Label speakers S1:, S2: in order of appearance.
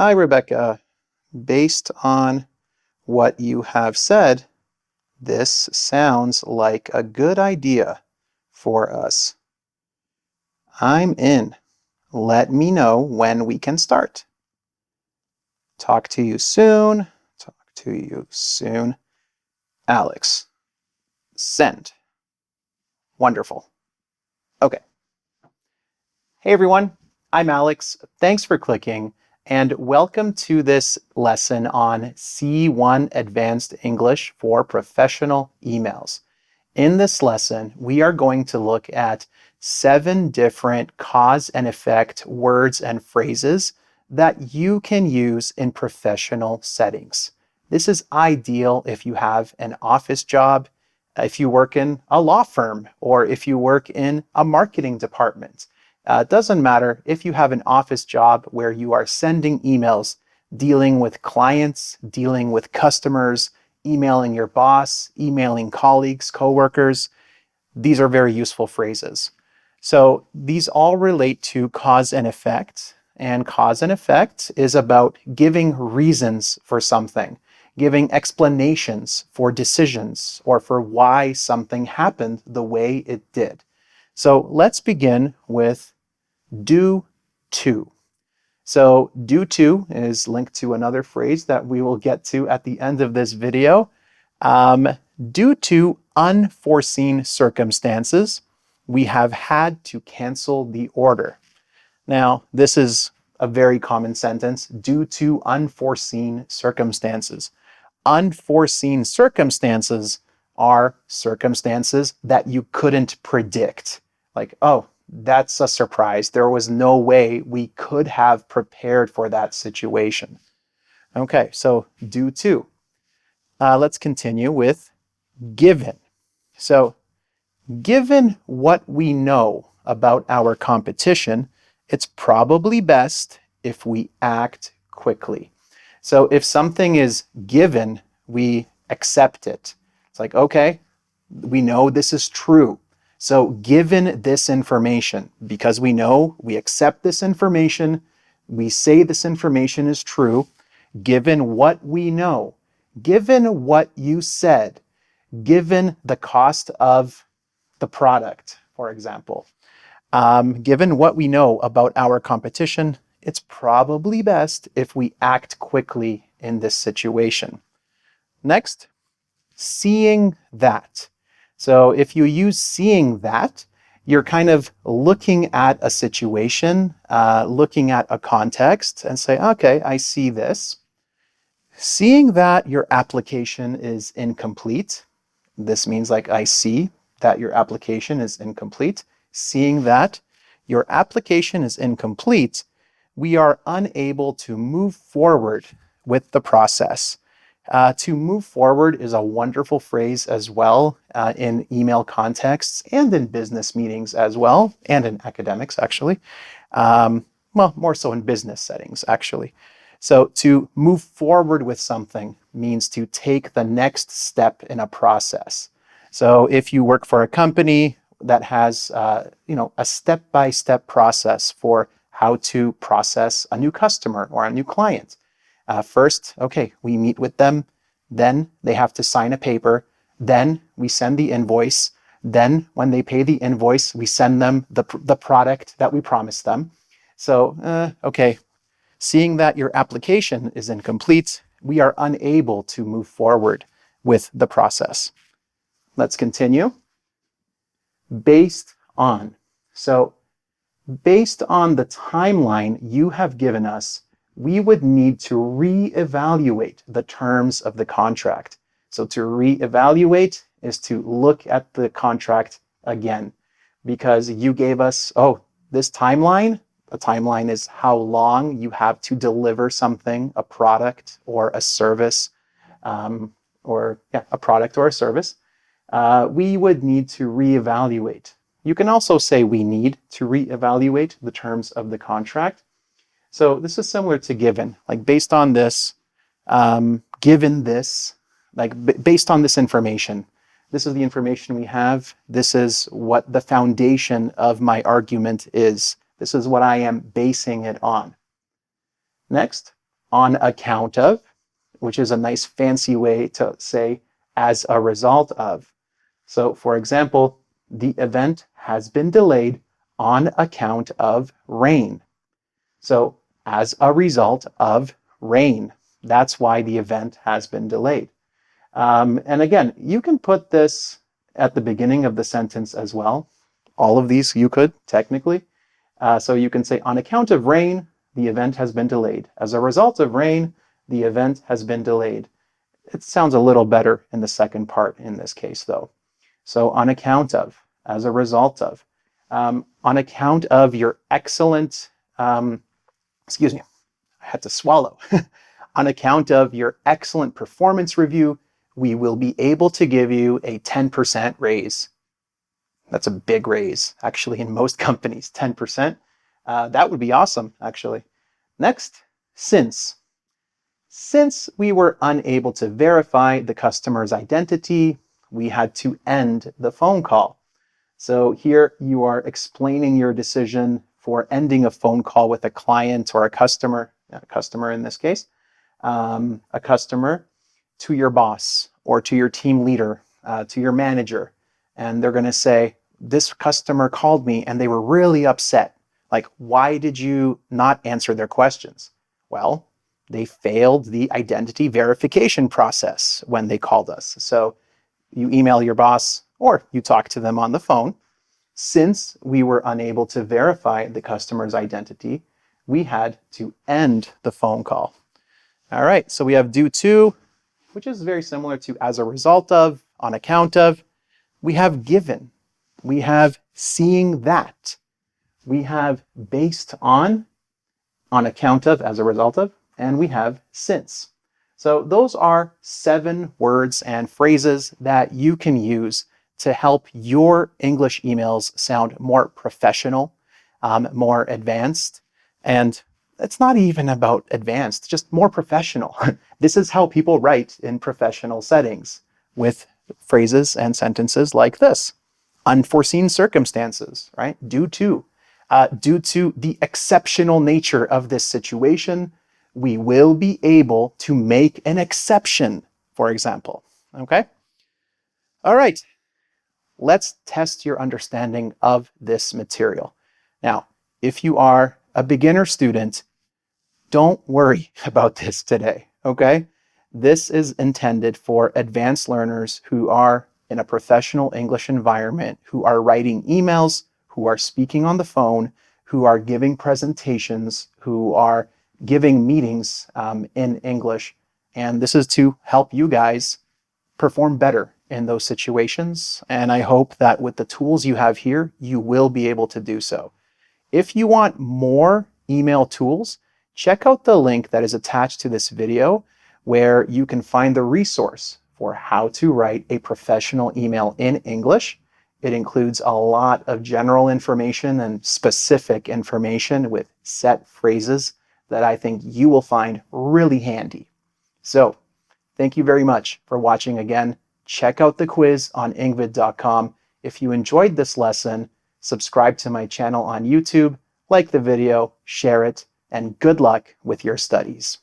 S1: Hi, Rebecca. Based on what you have said, this sounds like a good idea for us. I'm in. Let me know when we can start. Talk to you soon. Talk to you soon. Alex. Send. Wonderful. Okay. Hey everyone, I'm Alex. Thanks for clicking and welcome to this lesson on C1 Advanced English for Professional Emails. In this lesson, we are going to look at 7 different cause and effect words and phrases that you can use in professional settings. This is ideal if you have an office job, if you work in a law firm, or if you work in a marketing department. It doesn't matter if you have an office job where you are sending emails, dealing with clients, dealing with customers, emailing your boss, emailing colleagues, coworkers. These are very useful phrases. So these all relate to cause and effect. And cause and effect is about giving reasons for something, giving explanations for decisions or for why something happened the way it did. So let's begin with due to. So due to is linked to another phrase that we will get to at the end of this video. Due to unforeseen circumstances, we have had to cancel the order. Now, this is a very common sentence, due to unforeseen circumstances. Unforeseen circumstances are circumstances that you couldn't predict. Like, oh, that's a surprise. There was no way we could have prepared for that situation. Okay, so due to. Let's continue with given. So given what we know about our competition, it's probably best if we act quickly. So if something is given, we accept it. It's like, okay, we know this is true. So given this information, because we know, we accept this information, we say this information is true, given what we know, given what you said, given the cost of the product, for example, given what we know about our competition, it's probably best if we act quickly in this situation. Next, seeing that. So if you use seeing that, you're kind of looking at a situation, looking at a context and say, okay, I see this. Seeing that your application is incomplete. This means like I see that your application is incomplete. Seeing that your application is incomplete, we are unable to move forward with the process. To move forward is a wonderful phrase as well in email contexts and in business meetings as well, and in academics actually. Well, more so in business settings actually. So to move forward with something means to take the next step in a process. So if you work for a company that has a step-by-step process for how to process a new customer or a new client. First, okay, we meet with them, then they have to sign a paper, then we send the invoice, then when they pay the invoice, we send them the product that we promised them. So, okay, seeing that your application is incomplete, we are unable to move forward with the process. Let's continue. Based on. So, based on the timeline you have given us, we would need to reevaluate the terms of the contract. So to reevaluate is to look at the contract again, because you gave us, this timeline. A timeline is how long you have to deliver something, a product or a service, a product or a service. We would need to reevaluate. You can also say we need to reevaluate the terms of the contract. So this is similar to given, like based on this, given this, like based on this information. This is the information we have. This is what the foundation of my argument is. This is what I am basing it on. Next, on account of, which is a nice fancy way to say as a result of. So for example, the event has been delayed on account of rain. So as a result of rain, that's why the event has been delayed. And again, you can put this at the beginning of the sentence as well. All of these you could technically. So you can say, on account of rain, the event has been delayed. As a result of rain, the event has been delayed. It sounds a little better in the second part in this case, though. So on account of, as a result of, on account of your excellent, excuse me, I had to swallow. On account of your excellent performance review, we will be able to give you a 10% raise. That's a big raise, actually, in most companies, 10%. That would be awesome, actually. Next, since. Since we were unable to verify the customer's identity, we had to end the phone call. So here you are explaining your decision for ending a phone call with a client or a customer in this case, a customer to your boss or to your team leader, to your manager. And they're going to say, this customer called me and they were really upset. Like, why did you not answer their questions? Well, they failed the identity verification process when they called us. So you email your boss or you talk to them on the phone. Since we were unable to verify the customer's identity, we had to end the phone call. All right, so we have due to, which is very similar to as a result of, on account of. We have given. We have seeing that. We have based on account of, as a result of, and we have since. So those are 7 words and phrases that you can use to help your English emails sound more professional, more advanced. And it's not even about advanced, just more professional. This is how people write in professional settings with phrases and sentences like this. Unforeseen circumstances, right? Due to the exceptional nature of this situation, we will be able to make an exception, for example. Okay? All right. Let's test your understanding of this material. Now, if you are a beginner student, don't worry about this today, okay? This is intended for advanced learners who are in a professional English environment, who are writing emails, who are speaking on the phone, who are giving presentations, who are giving meetings in English. And this is to help you guys perform better in those situations. And I hope that with the tools you have here, you will be able to do so. If you want more email tools, check out the link that is attached to this video where you can find the resource for how to write a professional email in English. It includes a lot of general information and specific information with set phrases that I think you will find really handy. So, thank you very much for watching again. Check out the quiz on engvid.com. If you enjoyed this lesson, subscribe to my channel on YouTube, like the video, share it, and good luck with your studies.